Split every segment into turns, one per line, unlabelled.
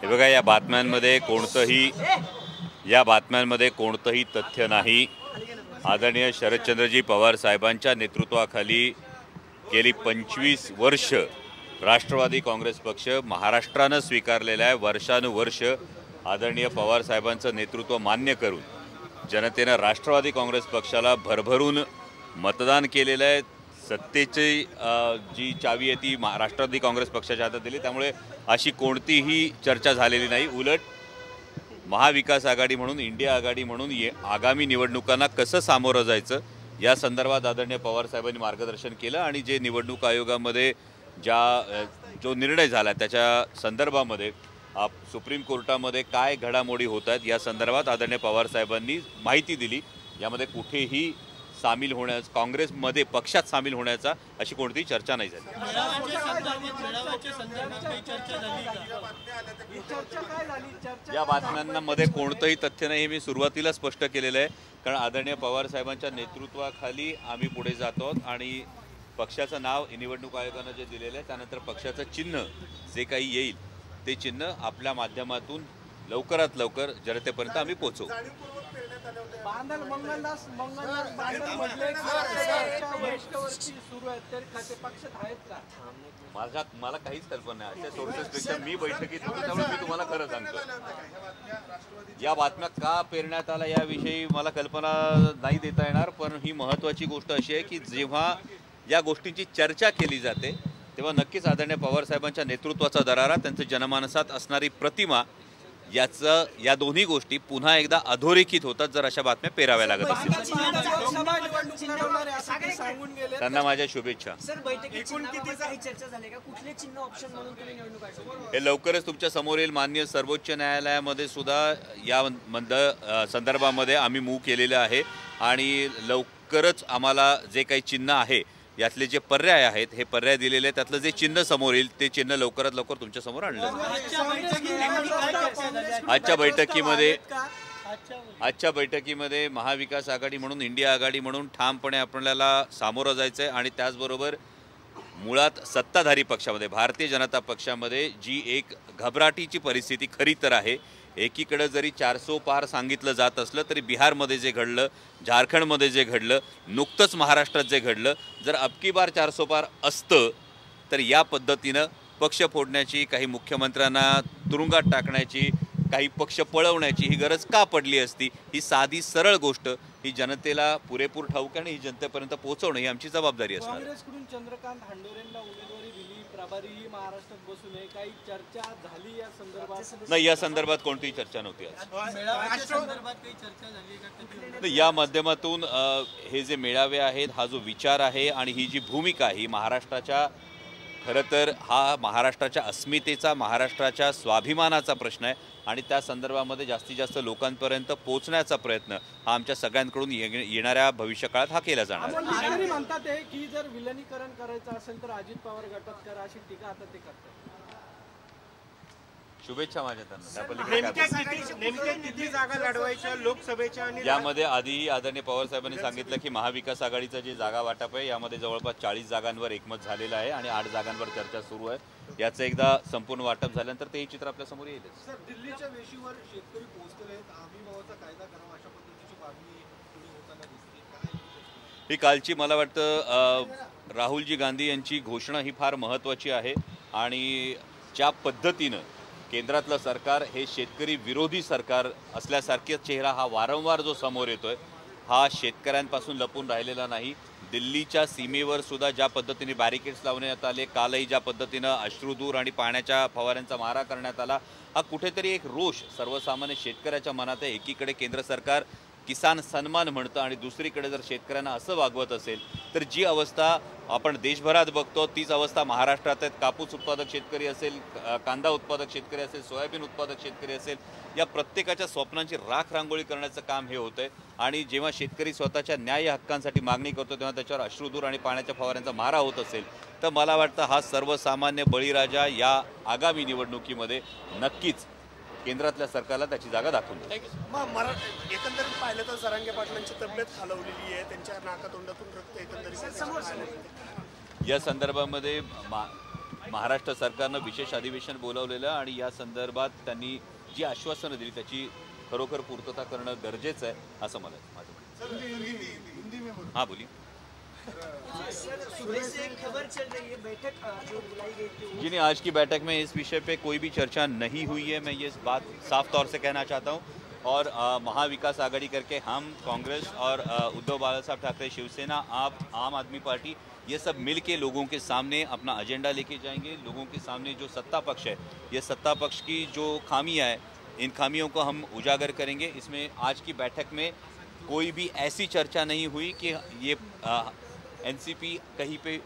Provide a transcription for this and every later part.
हे बघा, या बातम्यांमध्ये कोणतंही तथ्य नाही। आदरणीय शरदचंद्रजी पवार साहेबांच्या नेतृत्वाखाली गेली 25 वर्ष राष्ट्रवादी काँग्रेस पक्ष महाराष्ट्राने स्वीकारलेला आहे। वर्षानुवर्ष आदरणीय पवार साहेबांचं नेतृत्व मान्य करून जनतेने राष्ट्रवादी काँग्रेस पक्षाला भरभरून मतदान केलेलं आहे। सत्तेची जी चावी आहे ती राष्ट्रवादी काँग्रेस पक्षाच्या हातात दिली, त्यामुळे अशी कोणतीही चर्चा झालेली नाही। उलट महाविकास आघाडी म्हणून, इंडिया आघाडी म्हणून आगामी निवडणुकांना कसं सामोरं जायचं या संदर्भात आदरणीय पवार साहेबांनी मार्गदर्शन केलं आणि जे निवडणूक आयोगामध्ये जो निर्णय झाला त्याच्या संदर्भामध्ये सुप्रीम कोर्टामध्ये काय घडामोडी होत आहेत या संदर्भात आदरणीय पवार साहेबांनी माहिती दिली। यामध्ये कुठेही सामील होण्यास, काँग्रेसमध्ये पक्षात सामील होण्याचा अशी कोणतीही चर्चा नाही झाली। या बातम्यांमध्ये कोणतंही तथ्य नाही हे मी सुरुवातीला स्पष्ट केलेलं आहे, कारण आदरणीय पवार साहेबांच्या नेतृत्वाखाली आम्ही पुढे जातो आणि पक्षाचं नाव निवडणूक आयोगाने जे दिलेलं आहे त्यानंतर पक्षाचं चिन्ह जे काही येईल ते चिन्ह आपल्या माध्यमातून लवकरात लवकर जनतेपर्यंत आम्ही पोहोचवू। मला काहीच कल्पना नाही, अशा सोर्सेसपेक्षा मी बैठकीत होतो त्यामुळे मी तुम्हाला खरं सांगतो। या बातम्या का पेरण्यात आल्या याविषयी मला कल्पना नाही देता येणार, पण ही महत्त्वाची गोष्ट अशी आहे की जेव्हा या गोष्टींची चर्चा केली जाते तेव्हा नक्कीच आदरणीय पवार साहेबांच्या नेतृत्वाचा दरारा, त्यांच्या जनमानसात असणारी प्रतिमा, या दोन्ही गोष्टी पुन्हा एकदा अधोरेखित होतात जर अशा बातम्या पेराव्या लागत असतील। त्यांना माझ्या शुभेच्छा। हे लवकरच तुमच्या समोर येईल। माननीय सर्वोच्च न्यायालयामध्ये सुद्धा या संदर्भामध्ये आम्ही मूव्ह केलेलं आहे आणि लवकरच आम्हाला जे काही चिन्ह आहे यातले जे पर्याय आहेत हे पर्याय दिलेले आहेत, त्यातलं जे चिन्ह समोर येईल ते चिन्ह लवकरात लवकर तुमच्या समोर आणलं जाईल। आजच्या बैठकीमध्ये महाविकास आघाडी म्हणून, इंडिया आघाडी म्हणून ठामपणे आपल्याला सामोरं जायचं आहे आणि त्याचबरोबर मुळात सत्ताधारी पक्षामध्ये, भारतीय जनता पक्षामध्ये जी एक घबराटीची परिस्थिती खरी तर आहे। एकीकडे जरी 400 पार सांगितलं जात असलं तरी बिहारमध्ये जे घडलं, झारखंडमध्ये जे घडलं, नुकतंच महाराष्ट्रात जे घडलं, जर अबकी बार 400 पार असतं तर या पद्धतीनं पक्ष फोडण्याची, काही मुख्यमंत्र्यांना तुरुंगात टाकण्याची, काही पक्ष पळवण्याची ही गरज का पडली असती? ही साधी सरळ गोष्ट ही जनतेला पुरेपूर ठाऊक आणि ही जनतेपर्यंत पोहोचवणं ही आमची जबाबदारी असणार।
काँग्रेसकडून चंद्रकांत हंडोरेंना उमेदवारी दिली, प्रभारी महाराष्ट्रात बसू नये, काही चर्चा झाली या संदर्भात?
नाही, या संदर्भात कोणतीही चर्चा नव्हती। या माध्यमातून हे जे मेळावे आहेत, हा जो विचार आहे आणि ही जी भूमिका आहे, ही महाराष्ट्राच्या, खरं तर हा महाराष्ट्राच्या अस्मितेचा, महाराष्ट्राच्या स्वाभिमानाचा प्रश्न आहे आणि त्या संदर्भामध्ये जास्तीत जास्त लोकांपर्यंत पोहोचण्याचा प्रयत्न हा आमच्या सगळ्यांकडून येणाऱ्या भविष्यकाळात हा केला जाणार आहे।
म्हणतात की जर विलनीकरण करायचं असेल तर अजित पवार गटात करा अशी टीका आता ते करतात।
शुभेच्छा माझ्या त्यांना।
किती जागा लढवायच्या लोकसभेच्या?
यामध्ये आधीही आदरणीय पवार साहेबांनी सांगितलं की महाविकास आघाडीचं जे जागा वाटप आहे यामध्ये जवळपास 40 जागांवर एकमत झालेलं आहे आणि 8 जागांवर चर्चा सुरू आहे। याचं एकदा संपूर्ण वाटप झाल्यानंतर तेही चित्र आपल्या समोर येईल।
दिल्लीच्या वेशीवर शेतकरी पोहोचले आहेत, हमीभावाचा कायदा करावा अशा पद्धतीची मागणी होताना दिसते।
ही कालची मला वाटतं राहुलजी गांधी यांची घोषणा ही फार महत्त्वाची आहे आणि ज्या पद्धतीनं केंद्रातलं सरकार हे शेतकरी विरोधी सरकार असल्यासारखेच चेहरा हा वारंवार जो समोर येतोय, हा शेतकऱ्यांपासून लपून राहिलेला नाही। दिल्लीच्या सीमेवर सुद्धा ज्या पद्धतीने बॅरिकेड्स लावण्यात आले, कालही ज्या पद्धतीनं अश्रुधूर आणि पाण्याच्या फवाऱ्यांचा मारा करण्यात आला, हा कुठेतरी एक रोष सर्वसामान्य शेतकऱ्याच्या मनात आहे। एकीकडे केंद्र सरकार किसान सन्मान म्हणतं आणि दुसरीकडे जर शेतकऱ्यांना असं वागवत असेल तर जी अवस्था आपण देशभरात बघतो तीच अवस्था महाराष्ट्रात आहे। कापूस उत्पादक शेतकरी असेल, कांदा उत्पादक शेतकरी असेल, सोयाबीन उत्पादक शेतकरी असेल, या प्रत्येकाच्या स्वप्नांची राख रांगोळी करण्याचं काम हे होतंय आणि जेव्हा शेतकरी स्वतःच्या न्याय हक्कांसाठी मागणी करतो तेव्हा त्याच्यावर अश्रुधूर आणि पाण्याच्या फवाऱ्यांचा मारा होत असेल तर मला वाटतं हा सर्वसामान्य बळीराजा या आगामी निवडणुकीमध्ये नक्कीच केंद्रातल्या सरकारला त्याची जागा दाखवून देईल।
एकंदरीत पाहिलं तर जरांगे पाटलांची तब्येत खालवलेली आहे, त्यांच्या नाकातोंडातून रक्त एकंदरीत
या संदर्भामध्ये महाराष्ट्र सरकारनं विशेष अधिवेशन बोलावलेलं आणि या संदर्भात त्यांनी जी आश्वासनं दिली त्याची खरोखर पूर्तता करणं गरजेचं आहे असं मला वाटतं. हां बोलिए.
सुबह से एक खबर चल रही है बैठक जो बुलाई गई थी
जी नहीं, आज की बैठक में इस विषय पे कोई भी चर्चा नहीं हुई है. मैं ये बात साफ तौर से कहना चाहता हूँ. और महाविकास आघाड़ी करके हम कांग्रेस और उद्धव बाला साहब ठाकरे शिवसेना आप आम आदमी पार्टी ये सब मिल के लोगों के सामने अपना एजेंडा लेके जाएंगे. लोगों के सामने जो सत्ता पक्ष है ये सत्ता पक्ष की जो खामियां है इन खामियों को हम उजागर करेंगे. इसमें आज की बैठक में कोई भी ऐसी चर्चा नहीं हुई कि ये एनसीपी कहीं पे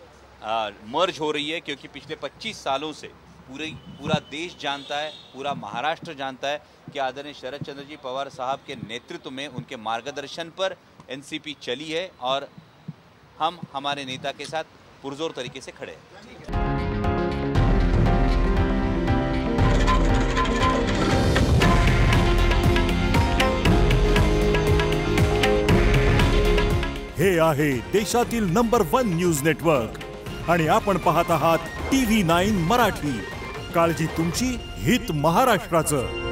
मर्ज हो रही है, क्योंकि पिछले 25 सालों से पूरा देश जानता है, पूरा महाराष्ट्र जानता है कि आदरणीय शरद चंद्र जी पवार साहब के नेतृत्व में उनके मार्गदर्शन पर एनसीपी चली है और हम हमारे नेता के साथ पुरजोर तरीके से खड़े हैं.
हे आहे देशातील नंबर 1 न्यूज नेटवर्क आणि आपण पाहत आहात TV9 मराठी. काळजी तुमची, हित महाराष्ट्राचं.